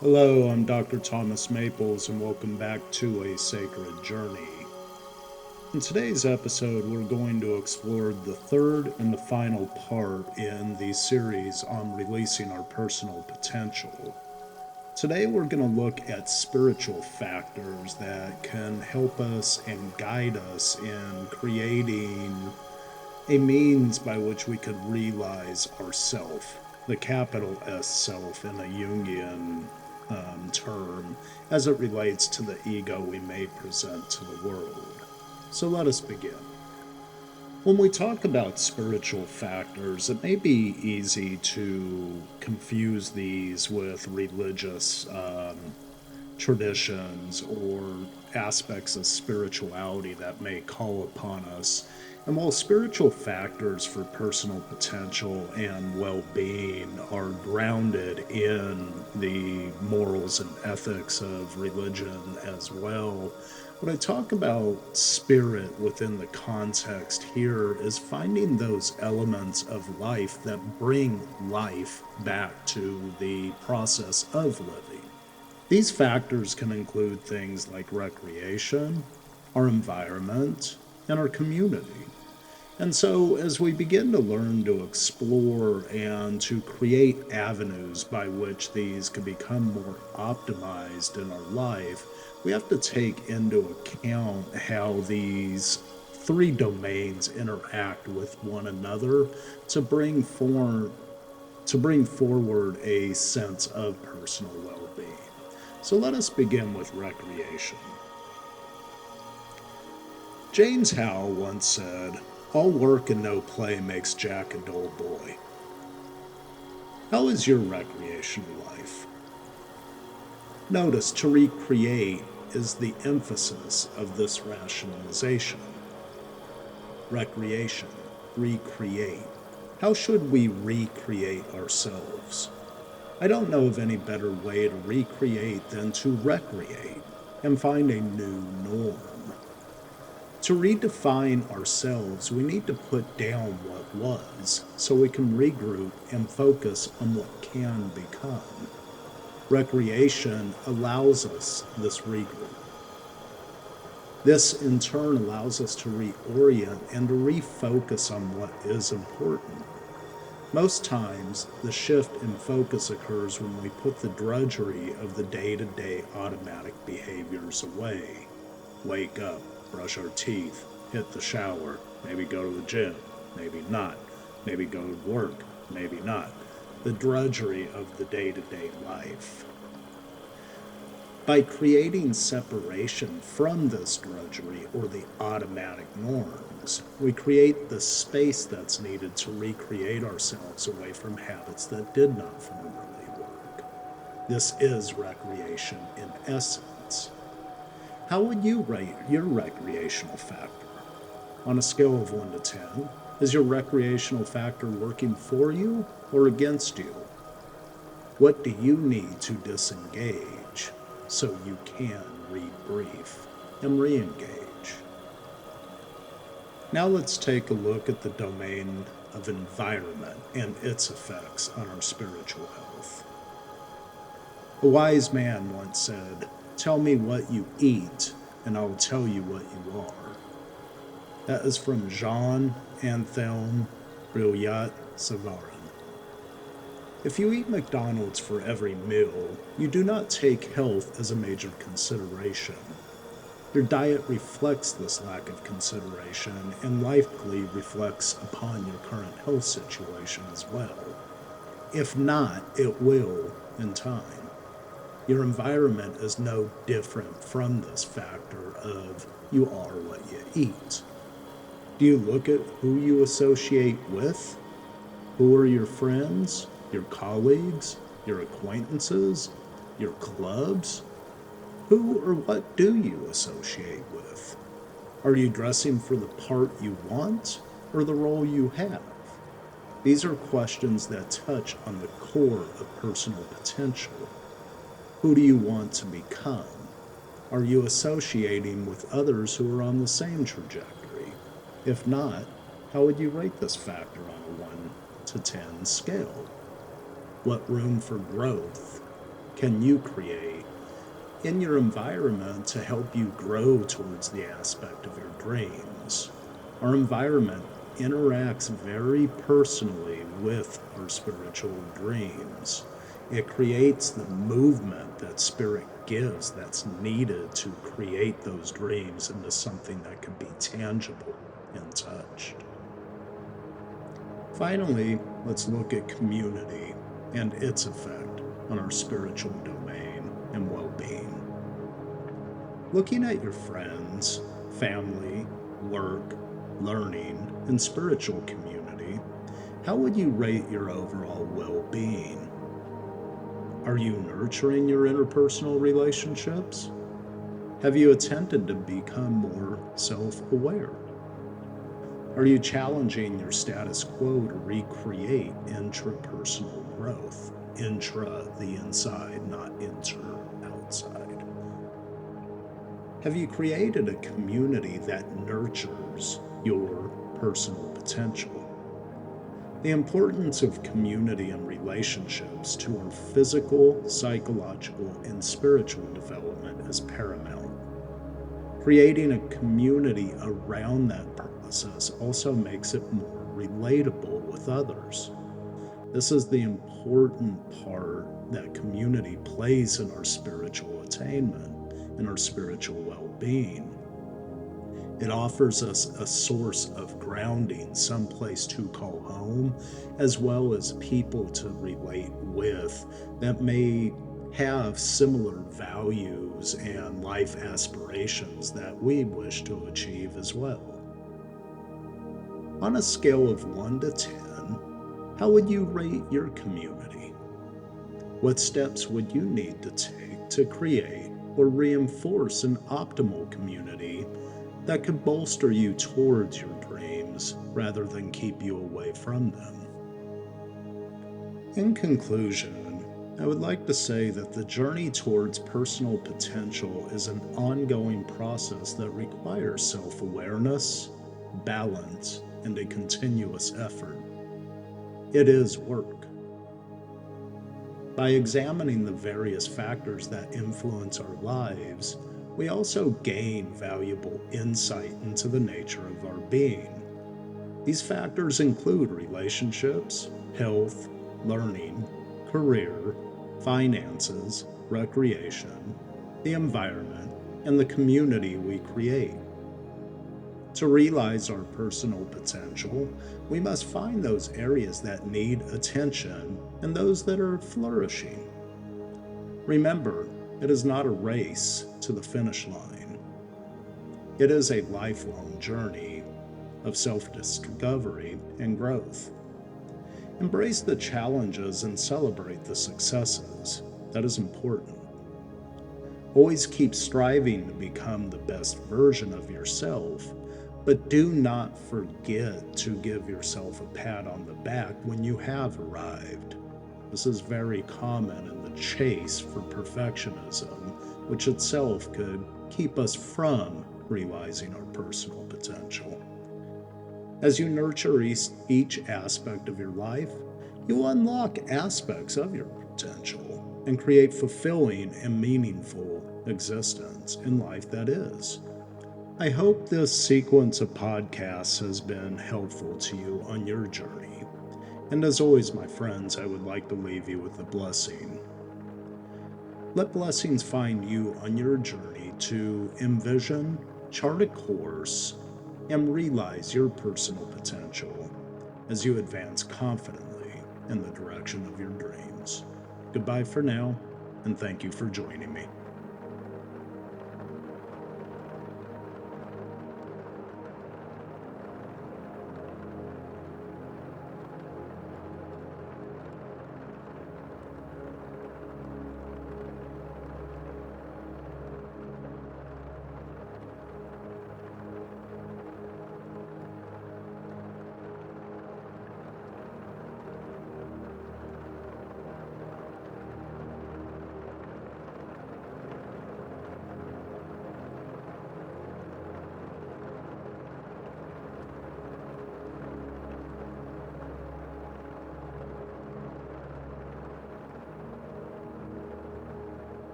Hello, I'm Dr. Thomas Maples, and welcome back to A Sacred Journey. In today's episode, we're going to explore the third and the final part in the series on releasing our personal potential. Today, we're going to look at spiritual factors that can help us and guide us in creating a means by which we could realize ourself, the capital S self in a Jungian term, as it relates to the ego we may present to the world. So let us begin. When we talk about spiritual factors, it may be easy to confuse these with religious traditions or aspects of spirituality that may call upon us. And while spiritual factors for personal potential and well being are grounded in the morals and ethics of religion as well, when I talk about spirit within the context here is finding those elements of life that bring life back to the process of living. These factors can include things like recreation, our environment, and our community. And so, as we begin to learn to explore and to create avenues by which these can become more optimized in our life, we have to take into account how these three domains interact with one another to bring forward a sense of personal well-being. So let us begin with recreation. James Howe once said, "All work and no play makes Jack a dull boy." How is your recreational life? Notice to recreate is the emphasis of this rationalization. Recreation, recreate. How should we recreate ourselves? I don't know of any better way to recreate than to recreate and find a new norm. To redefine ourselves, we need to put down what was so we can regroup and focus on what can become. Recreation allows us this regroup. This in turn allows us to reorient and to refocus on what is important. Most times, the shift in focus occurs when we put the drudgery of the day to day automatic behaviors away. Wake up, brush our teeth, hit the shower, maybe go to the gym, maybe not, maybe go to work, maybe not. The drudgery of the day to day life. By creating separation from this drudgery or the automatic norms, we create the space that's needed to recreate ourselves away from habits that did not formerly work. This is recreation in essence. How would you rate your recreational factor? On a scale of 1 to 10, is your recreational factor working for you or against you? What do you need to disengage so you can rebrief and re-engage? Now let's take a look at the domain of environment and its effects on our spiritual health. A wise man once said, "Tell me what you eat, and I'll tell you what you are." That is from Jean Anthelme Brillat Savarin. If you eat McDonald's for every meal, you do not take health as a major consideration. Your diet reflects this lack of consideration and likely reflects upon your current health situation as well. If not, it will in time. Your environment is no different from this factor of you are what you eat. Do you look at who you associate with? Who are your friends, your colleagues, your acquaintances, your clubs? Who or what do you associate with? Are you dressing for the part you want or the role you have? These are questions that touch on the core of personal potential. Who do you want to become? Are you associating with others who are on the same trajectory? If not, how would you rate this factor on a 1 to 10 scale? What room for growth can you create in your environment to help you grow towards the aspect of your dreams? Our environment interacts very personally with our spiritual dreams. It creates the movement that spirit gives that's needed to create those dreams into something that can be tangible and touched. Finally, let's look at community and its effect on our spiritual domain and well being. Looking at your friends, family, work, learning, and spiritual community, how would you rate your overall well being? Are you nurturing your interpersonal relationships? Have you attempted to become more self aware? Are you challenging your status quo to recreate intrapersonal growth? Intra, the inside, not inter, outside. Have you created a community that nurtures your personal potential? The importance of community and relationships to our physical, psychological, and spiritual development is paramount. Creating a community around that process also makes it more relatable with others. This is the important part that community plays in our spiritual attainment and our spiritual well being. It offers us a source of grounding, someplace to call home, as well as people to relate with that may have similar values and life aspirations that we wish to achieve as well. On a scale of 1 to 10, how would you rate your community? What steps would you need to take to create or reinforce an optimal community that could bolster you towards your dreams rather than keep you away from them? In conclusion, I would like to say that the journey towards personal potential is an ongoing process that requires self-awareness, balance, and a continuous effort. It is work. By examining the various factors that influence our lives, we also gain valuable insight into the nature of our being. These factors include relationships, health, learning, career, finances, recreation, the environment, and the community we create. To realize our personal potential, we must find those areas that need attention and those that are flourishing. Remember, it is not a race to the finish line. It is a lifelong journey of self-discovery and growth. Embrace the challenges and celebrate the successes. That is important. Always keep striving to become the best version of yourself, but do not forget to give yourself a pat on the back when you have arrived. This is very common in the chase for perfectionism, which itself could keep us from realizing our personal potential. As you nurture each aspect of your life, you will unlock aspects of your potential and create fulfilling and meaningful existence in life that is. I hope this sequence of podcasts has been helpful to you on your journey. And as always, my friends, I would like to leave you with a blessing. Let blessings find you on your journey to envision, chart a course, and realize your personal potential as you advance confidently in the direction of your dreams. Goodbye for now, and thank you for joining me.